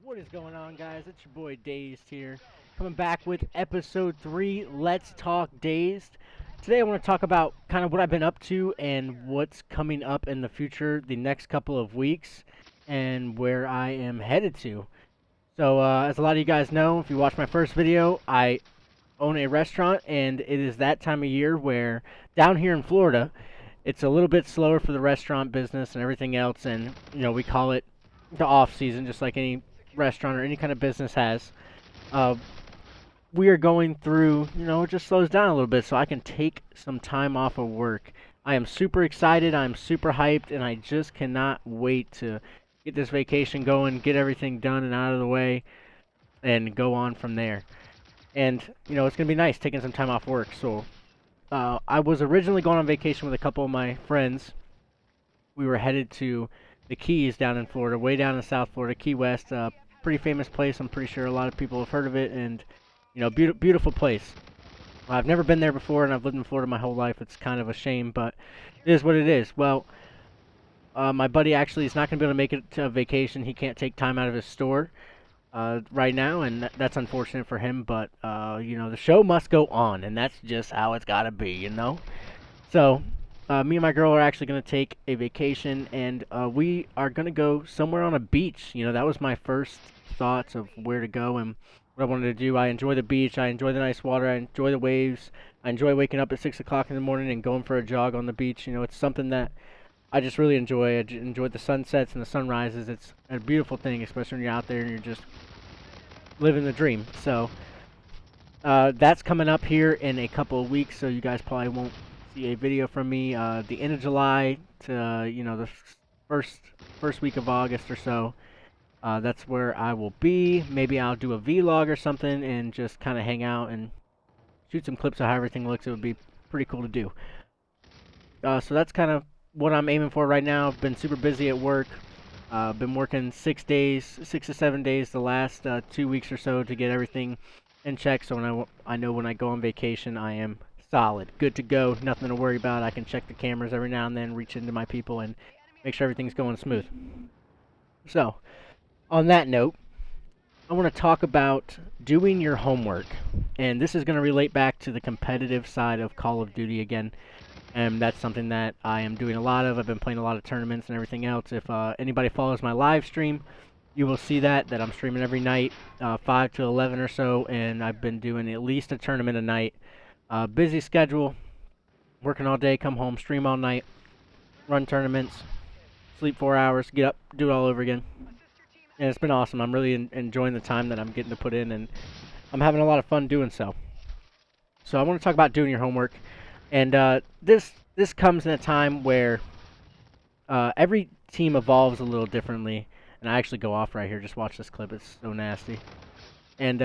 What is going on, guys? It's your boy Dazed here, coming back with episode 3. Let's talk Dazed. Today, I want to talk about kind of what I've been up to and what's coming up in the future, the next couple of weeks, and where I am headed to. So, as a lot of you guys know, if you watched my first video, I own a restaurant, and it is that time of year where down here in Florida, it's a little bit slower for the restaurant business and everything else, and we call it the off season, just like any restaurant or any kind of business has. Uh, we are going through, it just slows down a little bit so I can take some time off of work. I am super excited, I'm super hyped, and I just cannot wait to get this vacation going, get everything done and out of the way, and go on from there. And, it's going to be nice taking some time off work. So, I was originally going on vacation with a couple of my friends. We were headed to the Keys down in Florida, way down in South Florida, Key West. Pretty famous place. I'm pretty sure a lot of people have heard of it, and beautiful place. I've never been there before, and I've lived in Florida my whole life. It's kind of a shame, but it is what it is. Well, my buddy actually is not going to be able to make it to a vacation. He can't take time out of his store right now, and that's unfortunate for him. But the show must go on, and that's just how it's got to be. So, me and my girl are actually going to take a vacation, and we are going to go somewhere on a beach. That was my first thoughts of where to go and what I wanted to do. I enjoy the beach. I enjoy the nice water. I enjoy the waves. I enjoy waking up at 6 o'clock in the morning and going for a jog on the beach. It's something that I just really enjoy. I enjoy the sunsets and the sunrises. It's a beautiful thing, especially when you're out there and you're just living the dream. So, that's coming up here in a couple of weeks, so you guys probably won't see a video from me the end of July to the first week of August or so. That's where I will be. Maybe I'll do a vlog or something and just kind of hang out and shoot some clips of how everything looks. It would be pretty cool to do. So that's kind of what I'm aiming for right now. I've been super busy at work. Been working 6 to 7 days the last 2 weeks or so to get everything in check. So when I know when I go on vacation, I am solid, good to go, nothing to worry about. I can check the cameras every now and then, reach into my people, and make sure everything's going smooth. So, on that note, I want to talk about doing your homework, and this is going to relate back to the competitive side of Call of Duty again, and that's something that I am doing a lot of. I've been playing a lot of tournaments and everything else. If anybody follows my live stream, you will see that I'm streaming every night, 5 to 11 or so, and I've been doing at least a tournament a night. Busy schedule, working all day, come home, stream all night, run tournaments, sleep 4 hours, get up, do it all over again. And it's been awesome. I'm really enjoying the time that I'm getting to put in, and I'm having a lot of fun doing so. So I want to talk about doing your homework. And this comes in a time where every team evolves a little differently. And I actually go off right here. Just watch this clip. It's so nasty. And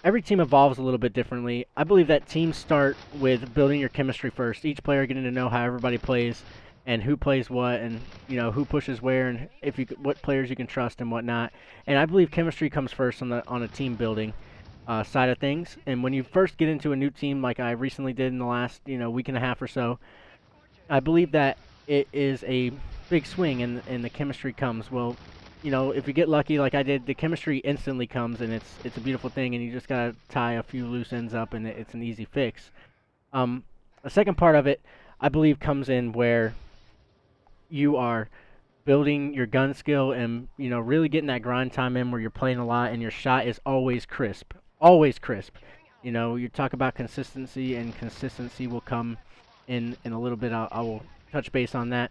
every team evolves a little bit differently. I believe that teams start with building your chemistry first. Each player getting to know how everybody plays and who plays what, and who pushes where, and what players you can trust and whatnot. And I believe chemistry comes first on a team building side of things. And when you first get into a new team, like I recently did in the last week and a half or so, I believe that it is a big swing, and the chemistry comes. Well, if you get lucky like I did, the chemistry instantly comes, and it's a beautiful thing, and you just gotta tie a few loose ends up, and it's an easy fix. The second part of it, I believe, comes in where you are building your gun skill and really getting that grind time in where you're playing a lot and your shot is always crisp. Always crisp. You talk about consistency, and consistency will come in a little bit. I will touch base on that.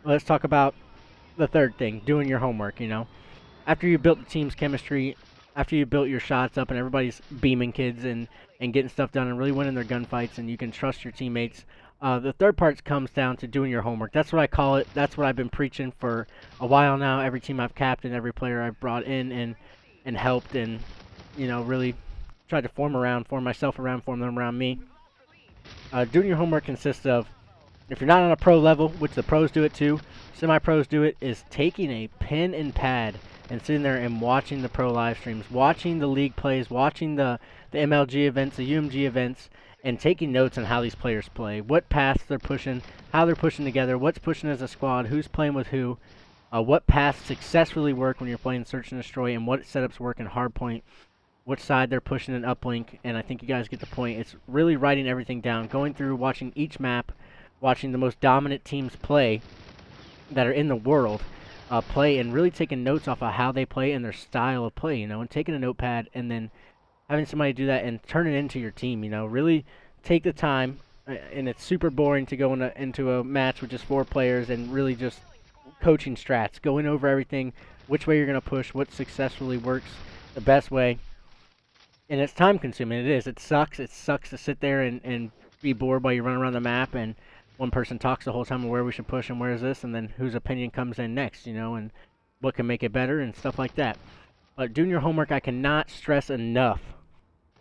Let's talk about the third thing, doing your homework. After you built the team's chemistry, after you built your shots up and everybody's beaming kids and getting stuff done and really winning their gunfights, and you can trust your teammates, the third part comes down to doing your homework. That's what I call it. That's what I've been preaching for a while now. Every team I've captained, every player I've brought in and helped, and really tried to form myself around, form them around me. Doing your homework consists of, if you're not on a pro level, which the pros do it too, semi-pros do it, is taking a pen and pad and sitting there and watching the pro live streams, watching the league plays, watching the MLG events, the UMG events, and taking notes on how these players play, what paths they're pushing, how they're pushing together, what's pushing as a squad, who's playing with who, what paths successfully work when you're playing Search and Destroy, and what setups work in Hardpoint, which side they're pushing an uplink, and I think you guys get the point. It's really writing everything down, going through, watching each map, watching the most dominant teams play that are in the world play, and really taking notes off of how they play and their style of play, and taking a notepad and then having somebody do that and turn it into your team, really take the time, and it's super boring to go into a match with just 4 players and really just coaching strats, going over everything, which way you're going to push, what successfully works the best way. And it's time consuming. It is. It sucks. It sucks to sit there and be bored while you run around the map and one person talks the whole time of where we should push and where is this, and then whose opinion comes in next, and what can make it better and stuff like that. But doing your homework, I cannot stress enough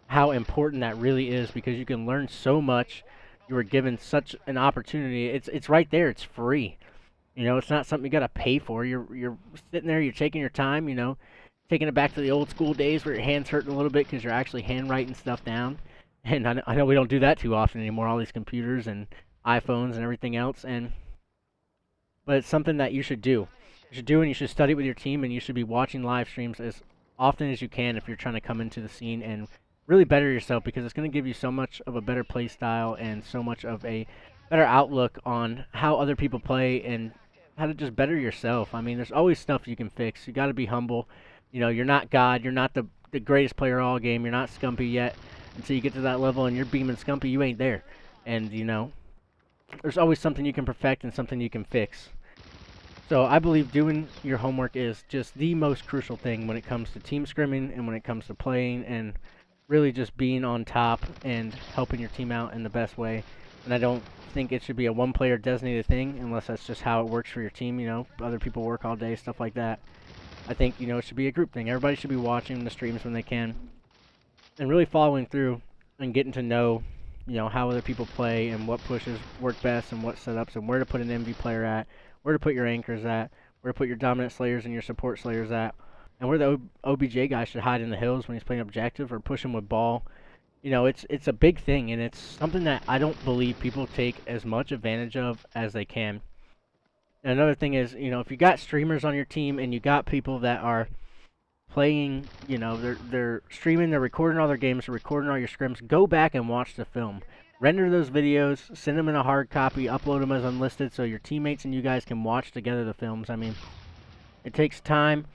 how important that really is, because you can learn so much. You were given such an opportunity. It's right there. It's free. It's not something you got to pay for. You're sitting there. You're taking your time. Taking it back to the old school days where your hands hurting a little bit because you're actually handwriting stuff down. And I know we don't do that too often anymore. All these computers and iPhones and everything else. But it's something that you should do. You should do, and you should study with your team, and you should be watching live streams as often as you can if you're trying to come into the scene and really better yourself, because it's going to give you so much of a better play style and so much of a better outlook on how other people play and how to just better yourself. I mean, there's always stuff you can fix. You got to be humble. You're not God. You're not the greatest player all game. You're not Scumpy yet. Until you get to that level and you're beaming Scumpy, you ain't there. And, there's always something you can perfect and something you can fix. So I believe doing your homework is just the most crucial thing when it comes to team scrimming and when it comes to playing and really just being on top and helping your team out in the best way. And I don't think it should be a one-player designated thing unless that's just how it works for your team. Other people work all day, stuff like that. I think, it should be a group thing. Everybody should be watching the streams when they can and really following through and getting to know, how other people play and what pushes work best and what setups and where to put an MV player at, where to put your anchors at, where to put your dominant slayers and your support slayers at, and where the OBJ guy should hide in the hills when he's playing objective or push him with ball. It's a big thing, and it's something that I don't believe people take as much advantage of as they can. And another thing is, if you got streamers on your team and you got people that are playing, they're streaming, they're recording all their games, they're recording all your scrims, go back and watch the film. Render those videos, send them in a hard copy, upload them as unlisted so your teammates and you guys can watch together the films. I mean, it takes time.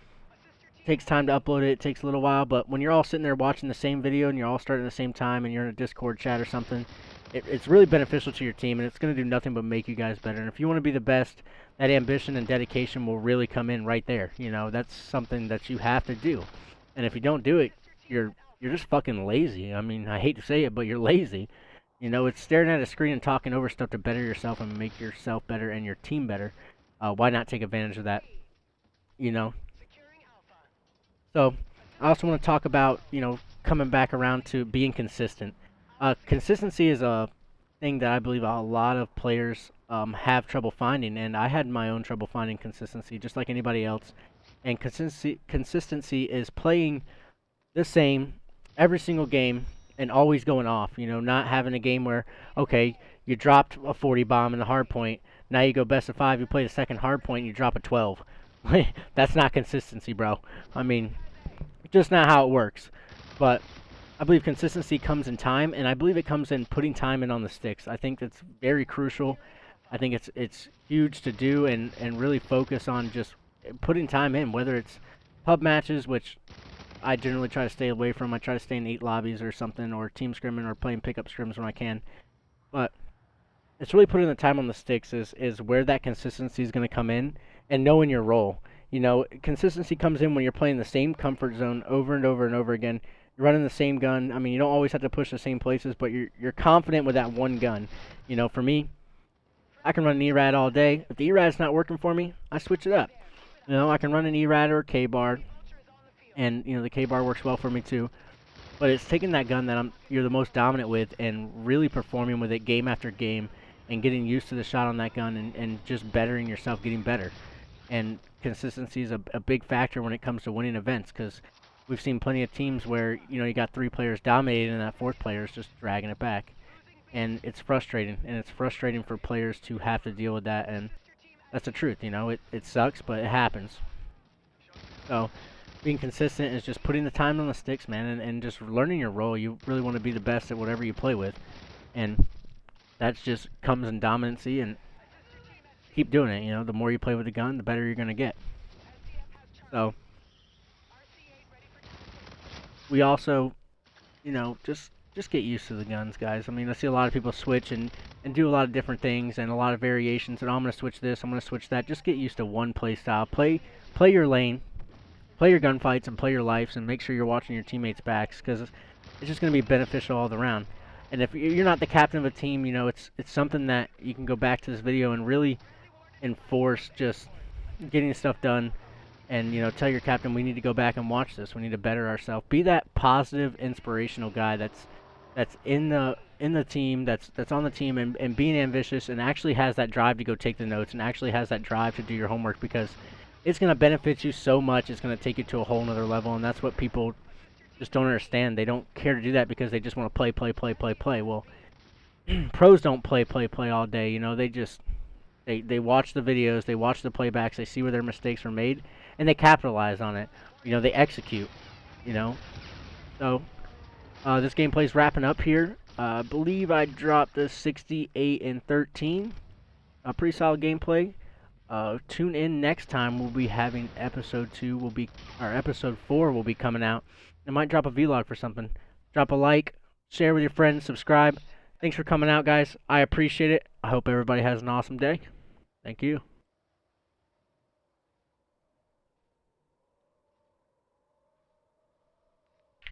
It takes time to upload it. It takes a little while, but when you're all sitting there watching the same video and you're all starting at the same time and you're in a Discord chat or something, it's really beneficial to your team, and it's going to do nothing but make you guys better. And if you want to be the best, that ambition and dedication will really come in right there. That's something that you have to do. And if you don't do it, you're just fucking lazy. I mean, I hate to say it, but you're lazy. It's staring at a screen and talking over stuff to better yourself and make yourself better and your team better. Why not take advantage of that? So, I also want to talk about, coming back around to being consistent. Consistency is a thing that I believe a lot of players have trouble finding, and I had my own trouble finding consistency, just like anybody else. And consistency is playing the same every single game and always going off. Not having a game where, okay, you dropped a 40 bomb in the hard point, now you go best of 5, you play the second hard point, and you drop a 12. That's not consistency, bro. I mean, just not how it works. But I believe consistency comes in time, and I believe it comes in putting time in on the sticks. I think that's very crucial. I think it's huge to do and really focus on just putting time in, whether it's pub matches, which I generally try to stay away from. I try to stay in 8 lobbies or something, or team scrimming or playing pickup scrims when I can. But it's really putting the time on the sticks is where that consistency is going to come in, and knowing your role. Consistency comes in when you're playing the same comfort zone over and over and over again. You're running the same gun. I mean, you don't always have to push the same places, but you're confident with that one gun. For me, I can run an ERAD all day. If the ERAD's not working for me, I switch it up. I can run an ERAD or a K-bar, and the K-bar works well for me too. But it's taking that gun that you're the most dominant with and really performing with it game after game and getting used to the shot on that gun and just bettering yourself, getting better. And consistency is a big factor when it comes to winning events, because we've seen plenty of teams where, you got 3 players dominating and that 4th player is just dragging it back. And it's frustrating, and it's frustrating for players to have to deal with that. And That's the truth, you know. It sucks, but it happens. So being consistent is just putting the time on the sticks, man, and just learning your role. You really want to be the best at whatever you play with, and that just comes in dominancy. And keep doing it. You know, the more you play with the gun, the better you're gonna get. So we also, you know, just get used to the guns, guys. I mean, I see a lot of people switch and do a lot of different things and a lot of variations. And oh, I'm gonna switch this, I'm gonna switch that. Just get used to one play style. Play your lane, play your gunfights, and play your lives, and make sure you're watching your teammates' backs because it's just gonna be beneficial all around. And if you're not the captain of a team, you know, it's something that you can go back to this video and really enforce just getting stuff done. And you know, tell your captain we need to go back and watch this. We need to better ourselves. Be that positive, inspirational guy that's in the team, that's on the team, and being ambitious and actually has that drive to go take the notes and actually has that drive to do your homework because it's going to benefit you so much. It's going to take you to a whole nother level, and that's what people just don't understand. They don't care to do that because they just want to play. Well, pros don't play all day. You know, they watch the videos, they watch the playbacks, they see where their mistakes were made, and they capitalize on it. You know, they execute. You know, so this gameplay's wrapping up here. I believe I dropped the 68 and 13. A pretty solid gameplay. Tune in next time. We'll be having episode 2. Episode 4 will be coming out. I might drop a vlog for something. Drop a like, share with your friends, subscribe. Thanks for coming out, guys. I appreciate it. I hope everybody has an awesome day. Thank you.